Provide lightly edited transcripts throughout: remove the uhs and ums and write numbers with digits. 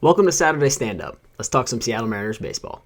Welcome to Saturday Stand Up. Let's talk some Seattle Mariners baseball.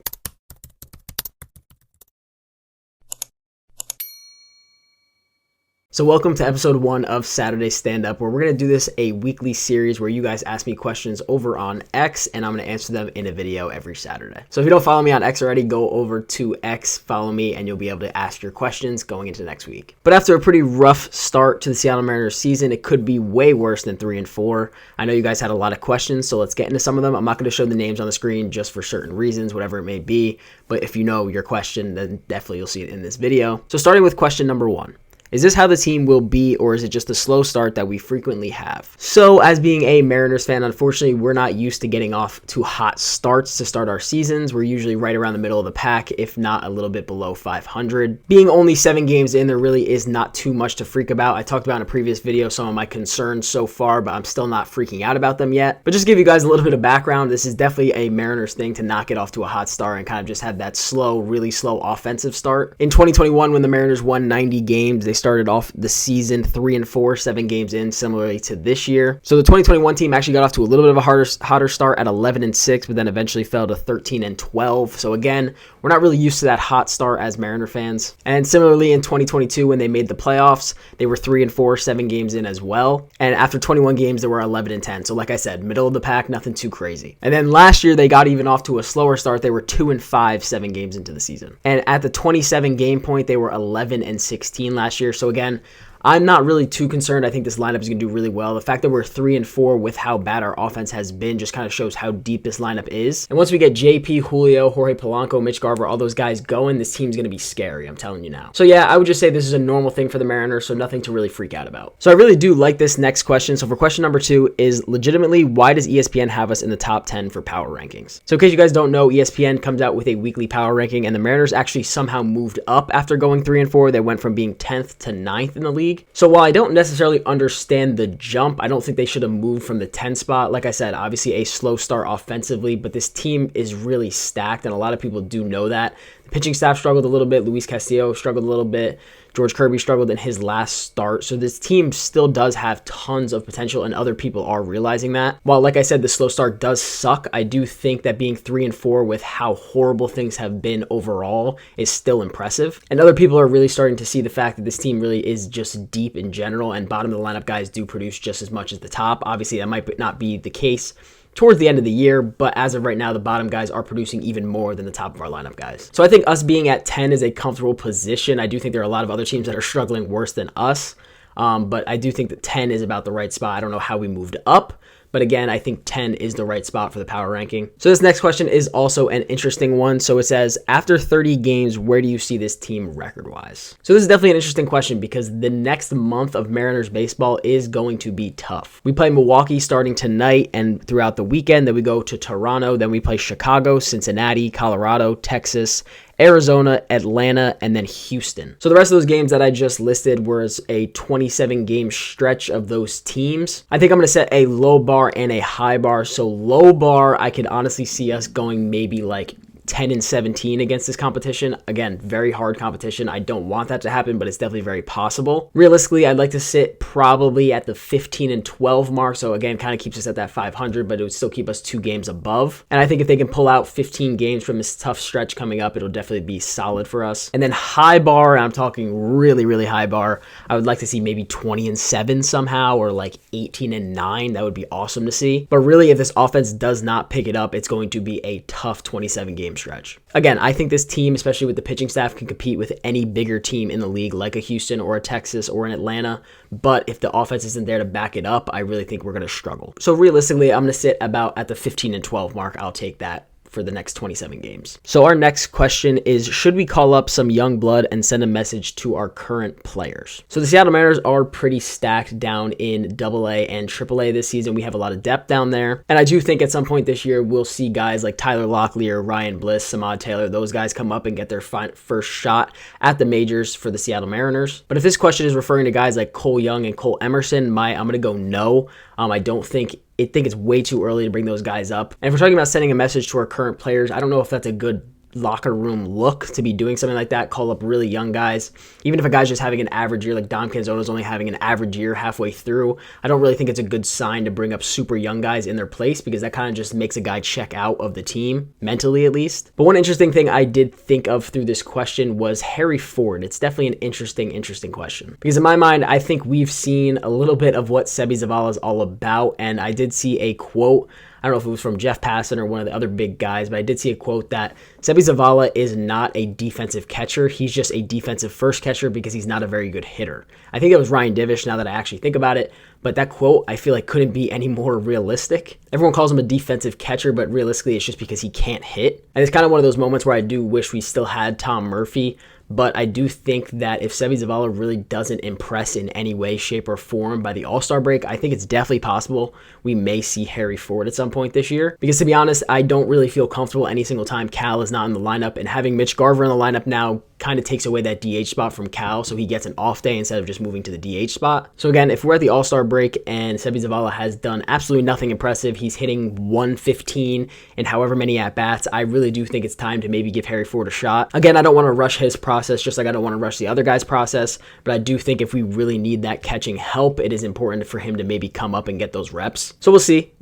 So welcome to episode 1 of Saturday Stand Up, where we're going to do this a weekly series where you guys ask me questions over on X, and I'm going to answer them in a video every Saturday. So if you don't follow me on X already, go over to X, follow me, and you'll be able to ask your questions going into next week. But after a pretty rough start to the Seattle Mariners season, it could be way worse than 3-4. I know you guys had a lot of questions, so let's get into some of them. I'm not going to show the names on the screen just for certain reasons, whatever it may be, but if you know your question, then definitely you'll see it in this video. So starting with question number 1. Is this how the team will be, or is it just a slow start that we frequently have? So, as being a Mariners fan, unfortunately, we're not used to getting off to hot starts to start our seasons. We're usually right around the middle of the pack, if not a little bit below 500. Being only 7 games in, there really is not too much to freak about. I talked about in a previous video some of my concerns so far, but I'm still not freaking out about them yet. But just to give you guys a little bit of background, this is definitely a Mariners thing to not get off to a hot start and kind of just have that slow, really slow offensive start. In 2021, when the Mariners won 90 games, they started off the season 3-4, 7 games in, similarly to this year. So the 2021 team actually got off to a little bit of a hotter start at 11-6, but then eventually fell to 13-12. So again, we're not really used to that hot start as Mariner fans. And similarly in 2022, when they made the playoffs, they were 3-4, 7 games in as well. And after 21 games, they were 11-10. So like I said, middle of the pack, nothing too crazy. And then last year, they got even off to a slower start. They were 2-5, 7 games into the season. And at the 27 game point, they were 11-16 last year. So again, I'm not really too concerned. I think this lineup is going to do really well. The fact that we're 3-4 with how bad our offense has been just kind of shows how deep this lineup is. And once we get JP, Julio, Jorge Polanco, Mitch Garver, all those guys going, this team's going to be scary. I'm telling you now. So yeah, I would just say this is a normal thing for the Mariners, so nothing to really freak out about. So I really do like this next question. So for question number 2 is legitimately, why does ESPN have us in the top 10 for power rankings? So in case you guys don't know, ESPN comes out with a weekly power ranking, and the Mariners actually somehow moved up after going 3-4. They went from being 10th to 9th in the league. So while I don't necessarily understand the jump, I don't think they should have moved from the 10 spot. Like I said, obviously a slow start offensively, but this team is really stacked, and a lot of people do know that. The pitching staff struggled a little bit. Luis Castillo struggled a little bit. George Kirby struggled in his last start. So this team still does have tons of potential, and other people are realizing that. While, like I said, the slow start does suck, I do think that being 3-4 with how horrible things have been overall is still impressive. And other people are really starting to see the fact that this team really is just deep in general, and bottom of the lineup guys do produce just as much as the top. Obviously, that might not be the case towards the end of the year, but as of right now, the bottom guys are producing even more than the top of our lineup guys. So I think us being at 10 is a comfortable position. I do think there are a lot of other teams that are struggling worse than us, but I do think that 10 is about the right spot. I don't know how we moved up, but again, I think 10 is the right spot for the power ranking. So this next question is also an interesting one. So it says, after 30 games, where do you see this team record-wise? So this is definitely an interesting question because the next month of Mariners baseball is going to be tough. We play Milwaukee starting tonight and throughout the weekend. Then we go to Toronto. Then we play Chicago, Cincinnati, Colorado, Texas, Arizona, Atlanta, and then Houston. So the rest of those games that I just listed was a 27-game stretch of those teams. I think I'm going to set a low bar and a high bar. So low bar, I could honestly see us going maybe like 10-17 against this competition. Again, very hard competition. I don't want that to happen, but it's definitely very possible. Realistically, I'd like to sit probably at the 15-12 mark. So again, kind of keeps us at that 500, but it would still keep us 2 games above. And I think if they can pull out 15 games from this tough stretch coming up, it'll definitely be solid for us. And then high bar, and I'm talking really, really high bar, I would like to see maybe 20-7 somehow, or like 18-9. That would be awesome to see. But really, if this offense does not pick it up, it's going to be a tough 27-game stretch. Again, I think this team, especially with the pitching staff, can compete with any bigger team in the league like a Houston or a Texas or an Atlanta, but if the offense isn't there to back it up, I really think we're going to struggle. So realistically, I'm going to sit about at the 15-12 mark. I'll take that for the next 27 games. So our next question is, should we call up some young blood and send a message to our current players? So the Seattle Mariners are pretty stacked down in AA and AAA this season. We have a lot of depth down there. And I do think at some point this year, we'll see guys like Tyler Locklear, Ryan Bliss, Samad Taylor, those guys come up and get their first shot at the majors for the Seattle Mariners. But if this question is referring to guys like Cole Young and Cole Emerson, I'm going to go no. I think it's way too early to bring those guys up. And if we're talking about sending a message to our current players, I don't know if that's a good locker room look to be doing something like that, call up really young guys. Even if a guy's just having an average year, like Dom Canzona's only having an average year halfway through, I don't really think it's a good sign to bring up super young guys in their place, because that kind of just makes a guy check out of the team, mentally at least. But one interesting thing I did think of through this question was Harry Ford. It's definitely an interesting question, because in my mind, I think we've seen a little bit of what Seby Zavala is all about, and I did see a quote, I don't know if it was from Jeff Passan or one of the other big guys, but I did see a quote that Seby Zavala is not a defensive catcher. He's just a defensive first catcher because he's not a very good hitter. I think it was Ryan Divish, now that I actually think about it, but that quote I feel like couldn't be any more realistic. Everyone calls him a defensive catcher, but realistically it's just because he can't hit. And it's kind of one of those moments where I do wish we still had Tom Murphy, but I do think that if Seby Zavala really doesn't impress in any way, shape, or form by the All-Star break, I think it's definitely possible we may see Harry Ford at some point this year. Because to be honest, I don't really feel comfortable any single time Cal is not in the lineup, and having Mitch Garver in the lineup now kind of takes away that DH spot from Cal, so he gets an off day instead of just moving to the DH spot. So again, if we're at the All-Star break and Seby Zavala has done absolutely nothing impressive, he's hitting 115 in however many at-bats, I really do think it's time to maybe give Harry Ford a shot. Again, I don't want to rush his process, just like I don't want to rush the other guy's process, but I do think if we really need that catching help, it is important for him to maybe come up and get those reps. So we'll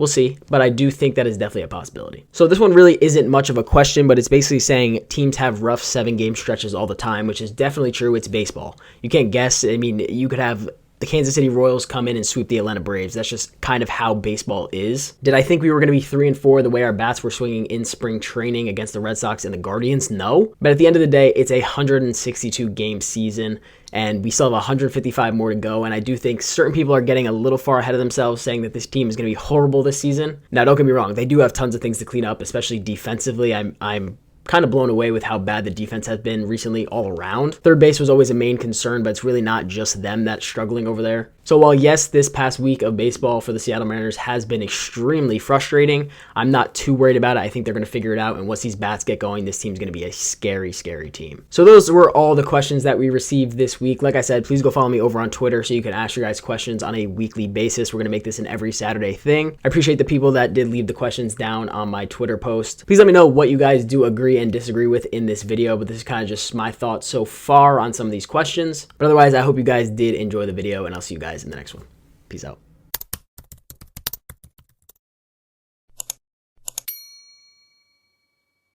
see, but I do think that is definitely a possibility. So this one really isn't much of a question, but it's basically saying teams have rough 7-game stretches all the time, which is definitely true. It's baseball. You can't guess. I mean, you could have the Kansas City Royals come in and sweep the Atlanta Braves. That's just kind of how baseball is. Did I think we were going to be 3-4 the way our bats were swinging in spring training against the Red Sox and the Guardians? No. But at the end of the day, it's a 162 game season, and we still have 155 more to go. And I do think certain people are getting a little far ahead of themselves, saying that this team is going to be horrible this season. Now, don't get me wrong. They do have tons of things to clean up, especially defensively. I'm kind of blown away with how bad the defense has been recently all around. Third base was always a main concern, but it's really not just them that's struggling over there. So while yes, this past week of baseball for the Seattle Mariners has been extremely frustrating, I'm not too worried about it. I think they're going to figure it out, and once these bats get going, this team's going to be a scary team. So those were all the questions that we received this week. Like I said, please go follow me over on Twitter so you can ask your guys questions on a weekly basis. We're going to make this an every Saturday thing. I appreciate the people that did leave the questions down on my Twitter post. Please let me know what you guys do agree and disagree with in this video, but this is kind of just my thoughts so far on some of these questions. But otherwise, I hope you guys did enjoy the video, and I'll see you guys in the next one. Peace out.